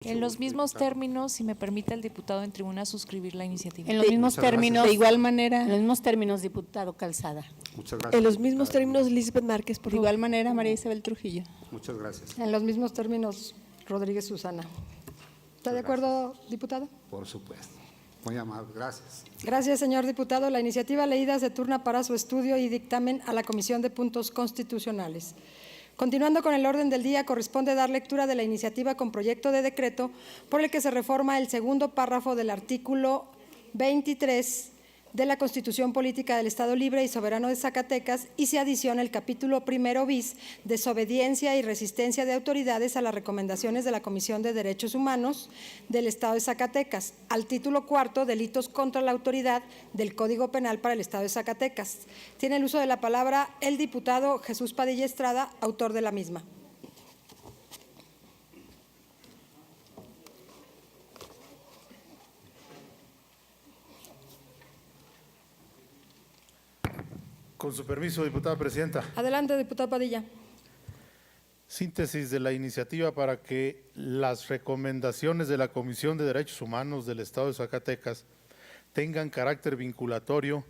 En los mismos términos, si me permite el diputado en tribuna suscribir la iniciativa. En los mismos Muchas términos, gracias. de igual manera, en los mismos términos, diputado Calzada. Muchas gracias. En los mismos diputada. términos, Lisbeth Márquez, por De favor. igual manera, María Isabel Trujillo. Muchas gracias. En los mismos términos, Rodríguez Susana. ¿Está de acuerdo, diputado? Por supuesto. Muy amable. Gracias. Gracias, señor diputado. La iniciativa leída se turna para su estudio y dictamen a la Comisión de Puntos Constitucionales. Continuando con el orden del día, corresponde dar lectura de la iniciativa con proyecto de decreto por el que se reforma el segundo párrafo del artículo 23 de la Constitución Política del Estado Libre y Soberano de Zacatecas y se adiciona el capítulo primero bis, desobediencia y resistencia de autoridades a las recomendaciones de la Comisión de Derechos Humanos del Estado de Zacatecas, al título cuarto, delitos contra la autoridad del Código Penal para el Estado de Zacatecas. Tiene el uso de la palabra el diputado Jesús Padilla Estrada, autor de la misma. Con su permiso, diputada presidenta. Adelante, diputado Padilla. Síntesis de la iniciativa para que las recomendaciones de la Comisión de Derechos Humanos del Estado de Zacatecas tengan carácter vinculatorio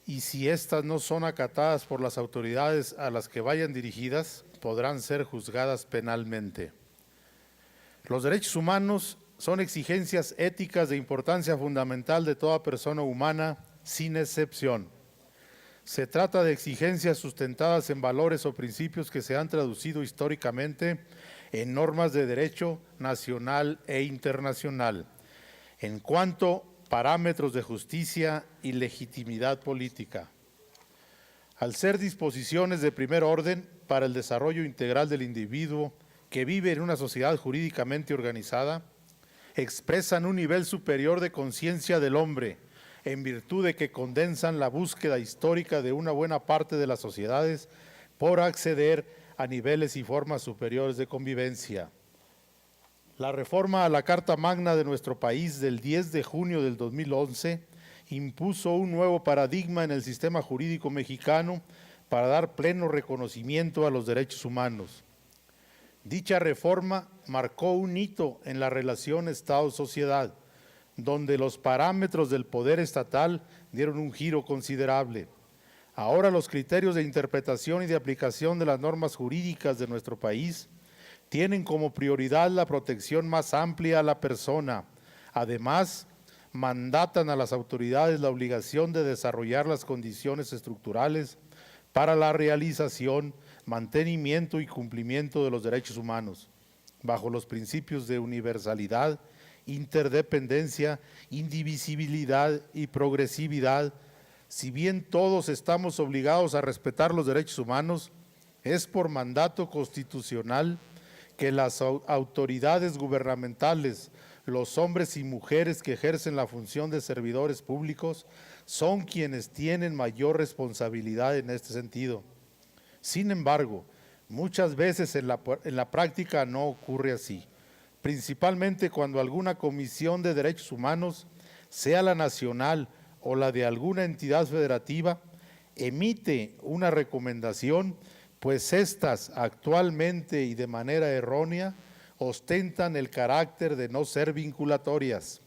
y si éstas no son acatadas por las autoridades a las que vayan dirigidas, podrán ser juzgadas penalmente. Los derechos humanos son exigencias éticas de importancia fundamental de toda persona humana, sin excepción. Se trata de exigencias sustentadas en valores o principios que se han traducido históricamente en normas de derecho nacional e internacional, en cuanto a parámetros de justicia y legitimidad política. Al ser disposiciones de primer orden para el desarrollo integral del individuo que vive en una sociedad jurídicamente organizada, expresan un nivel superior de conciencia del hombre, en virtud de que condensan la búsqueda histórica de una buena parte de las sociedades por acceder a niveles y formas superiores de convivencia. La reforma a la Carta Magna de nuestro país del 10 de junio del 2011 impuso un nuevo paradigma en el sistema jurídico mexicano para dar pleno reconocimiento a los derechos humanos. Dicha reforma marcó un hito en la relación Estado-sociedad, donde los parámetros del poder estatal dieron un giro considerable. Ahora los criterios de interpretación y de aplicación de las normas jurídicas de nuestro país tienen como prioridad la protección más amplia a la persona. Además, mandatan a las autoridades la obligación de desarrollar las condiciones estructurales para la realización, mantenimiento y cumplimiento de los derechos humanos, bajo los principios de universalidad, interdependencia, indivisibilidad y progresividad. Si bien todos estamos obligados a respetar los derechos humanos, es por mandato constitucional que las autoridades gubernamentales, los hombres y mujeres que ejercen la función de servidores públicos, son quienes tienen mayor responsabilidad en este sentido. Sin embargo, muchas veces en la práctica no ocurre así, principalmente cuando alguna comisión de derechos humanos, sea la nacional o la de alguna entidad federativa, emite una recomendación, pues éstas actualmente y de manera errónea ostentan el carácter de no ser vinculatorias.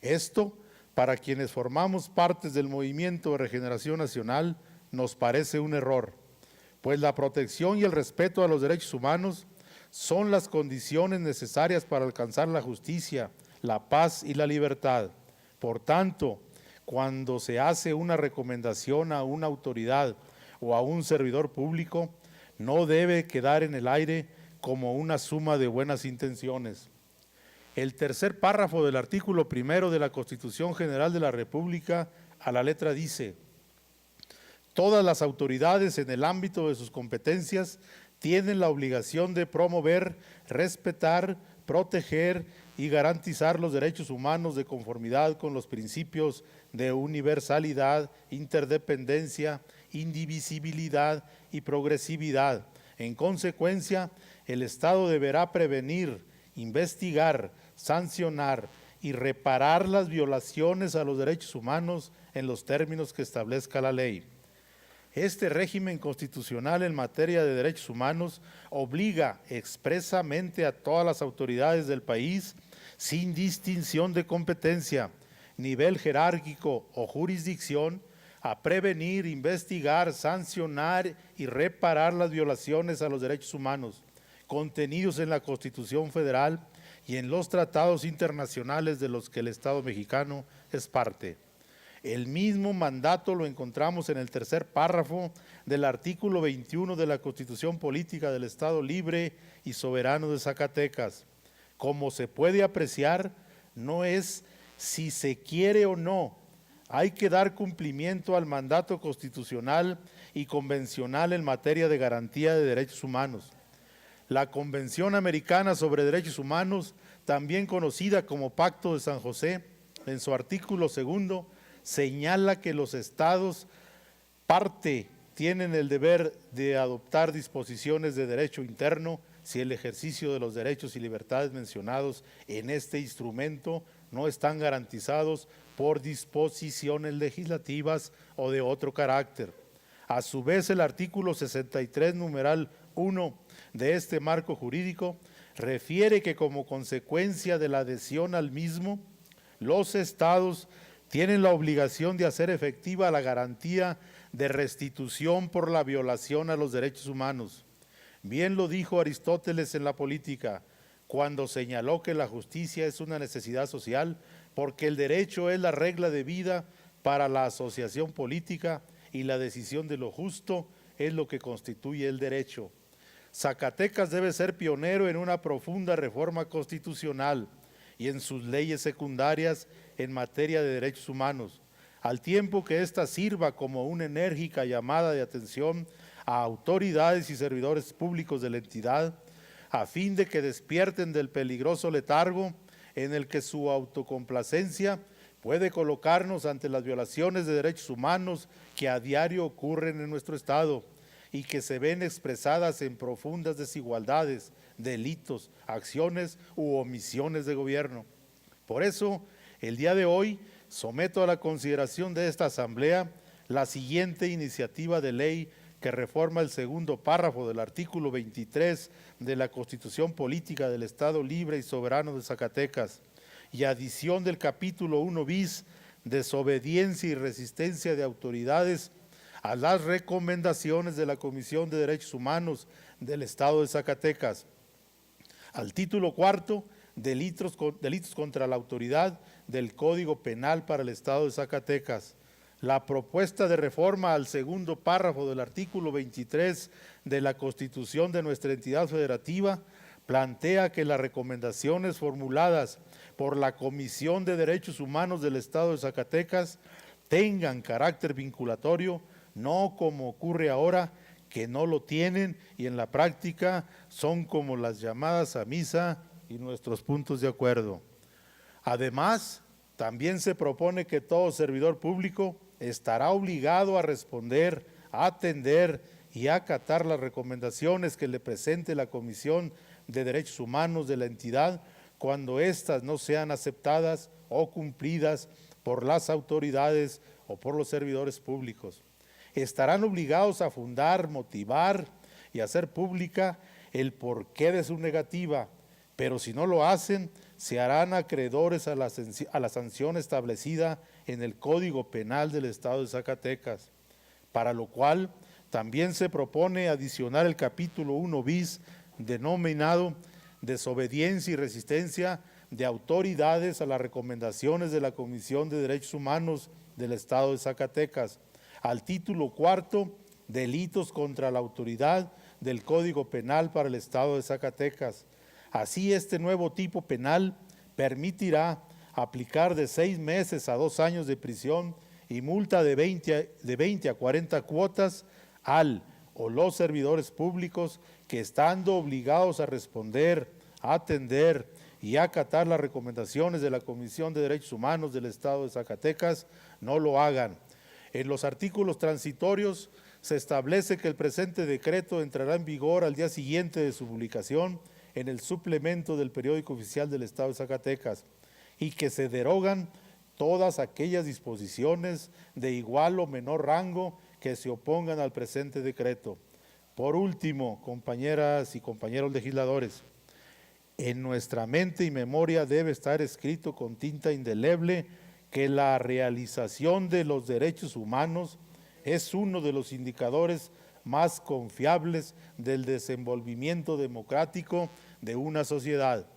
Esto, para quienes formamos partes del Movimiento de Regeneración Nacional, nos parece un error, pues la protección y el respeto a los derechos humanos son las condiciones necesarias para alcanzar la justicia, la paz y la libertad. Por tanto, cuando se hace una recomendación a una autoridad o a un servidor público, no debe quedar en el aire como una suma de buenas intenciones. El tercer párrafo del artículo primero de la Constitución General de la República a la letra dice: todas las autoridades en el ámbito de sus competencias tienen la obligación de promover, respetar, proteger y garantizar los derechos humanos de conformidad con los principios de universalidad, interdependencia, indivisibilidad y progresividad. En consecuencia, el Estado deberá prevenir, investigar, sancionar y reparar las violaciones a los derechos humanos en los términos que establezca la ley. Este régimen constitucional en materia de derechos humanos obliga expresamente a todas las autoridades del país, sin distinción de competencia, nivel jerárquico o jurisdicción, a prevenir, investigar, sancionar y reparar las violaciones a los derechos humanos contenidos en la Constitución Federal y en los tratados internacionales de los que el Estado mexicano es parte. El mismo mandato lo encontramos en el tercer párrafo del artículo 21 de la Constitución Política del Estado Libre y Soberano de Zacatecas. Como se puede apreciar, no es si se quiere o no, hay que dar cumplimiento al mandato constitucional y convencional en materia de garantía de derechos humanos. La Convención Americana sobre Derechos Humanos, también conocida como Pacto de San José, en su artículo 2, señala que los estados parte tienen el deber de adoptar disposiciones de derecho interno si el ejercicio de los derechos y libertades mencionados en este instrumento no están garantizados por disposiciones legislativas o de otro carácter. A su vez, el artículo 63, numeral 1 de este marco jurídico refiere que como consecuencia de la adhesión al mismo, los estados tienen la obligación de hacer efectiva la garantía de restitución por la violación a los derechos humanos. Bien lo dijo Aristóteles en la Política, cuando señaló que la justicia es una necesidad social, porque el derecho es la regla de vida para la asociación política y la decisión de lo justo es lo que constituye el derecho. Zacatecas debe ser pionero en una profunda reforma constitucional y en sus leyes secundarias en materia de derechos humanos, al tiempo que ésta sirva como una enérgica llamada de atención a autoridades y servidores públicos de la entidad, a fin de que despierten del peligroso letargo en el que su autocomplacencia puede colocarnos ante las violaciones de derechos humanos que a diario ocurren en nuestro Estado y que se ven expresadas en profundas desigualdades, delitos, acciones u omisiones de gobierno. Por eso, el día de hoy someto a la consideración de esta Asamblea la siguiente iniciativa de ley que reforma el segundo párrafo del artículo 23 de la Constitución Política del Estado Libre y Soberano de Zacatecas y adición del capítulo 1 bis, desobediencia y resistencia de autoridades a las recomendaciones de la Comisión de Derechos Humanos del Estado de Zacatecas. Al título cuarto, delitos contra la autoridad del Código Penal para el Estado de Zacatecas. La propuesta de reforma al segundo párrafo del artículo 23 de la Constitución de nuestra entidad federativa plantea que las recomendaciones formuladas por la Comisión de Derechos Humanos del Estado de Zacatecas tengan carácter vinculatorio, no como ocurre ahora, que no lo tienen y en la práctica son como las llamadas a misa y nuestros puntos de acuerdo. Además, también se propone que todo servidor público estará obligado a responder, a atender y a acatar las recomendaciones que le presente la Comisión de Derechos Humanos de la entidad cuando éstas no sean aceptadas o cumplidas por las autoridades o por los servidores públicos. Estarán obligados a fundar, motivar y hacer pública el porqué de su negativa, pero si no lo hacen, se harán acreedores a la sanción establecida en el Código Penal del Estado de Zacatecas, para lo cual también se propone adicionar el capítulo 1 bis denominado Desobediencia y resistencia de autoridades a las recomendaciones de la Comisión de Derechos Humanos del Estado de Zacatecas, al título cuarto, Delitos contra la autoridad del Código Penal para el Estado de Zacatecas. Así, este nuevo tipo penal permitirá aplicar de 6 meses a 2 años de prisión y multa de 20 a 40 cuotas al o los servidores públicos que, estando obligados a responder, a atender y a acatar las recomendaciones de la Comisión de Derechos Humanos del Estado de Zacatecas, no lo hagan. En los artículos transitorios se establece que el presente decreto entrará en vigor al día siguiente de su publicación en el suplemento del periódico oficial del Estado de Zacatecas y que se derogan todas aquellas disposiciones de igual o menor rango que se opongan al presente decreto. Por último, compañeras y compañeros legisladores, en nuestra mente y memoria debe estar escrito con tinta indeleble que la realización de los derechos humanos es uno de los indicadores más confiables del desenvolvimiento democrático de una sociedad,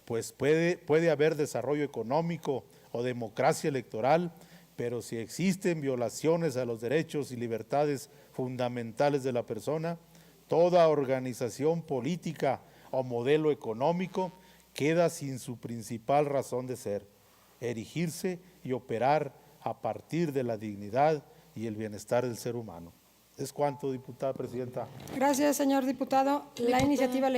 pues puede haber desarrollo económico o democracia electoral, pero si existen violaciones a los derechos y libertades fundamentales de la persona, toda organización política o modelo económico queda sin su principal razón de ser, erigirse y operar a partir de la dignidad y el bienestar del ser humano. Es cuanto, diputada presidenta. Gracias, señor diputado. La iniciativa leída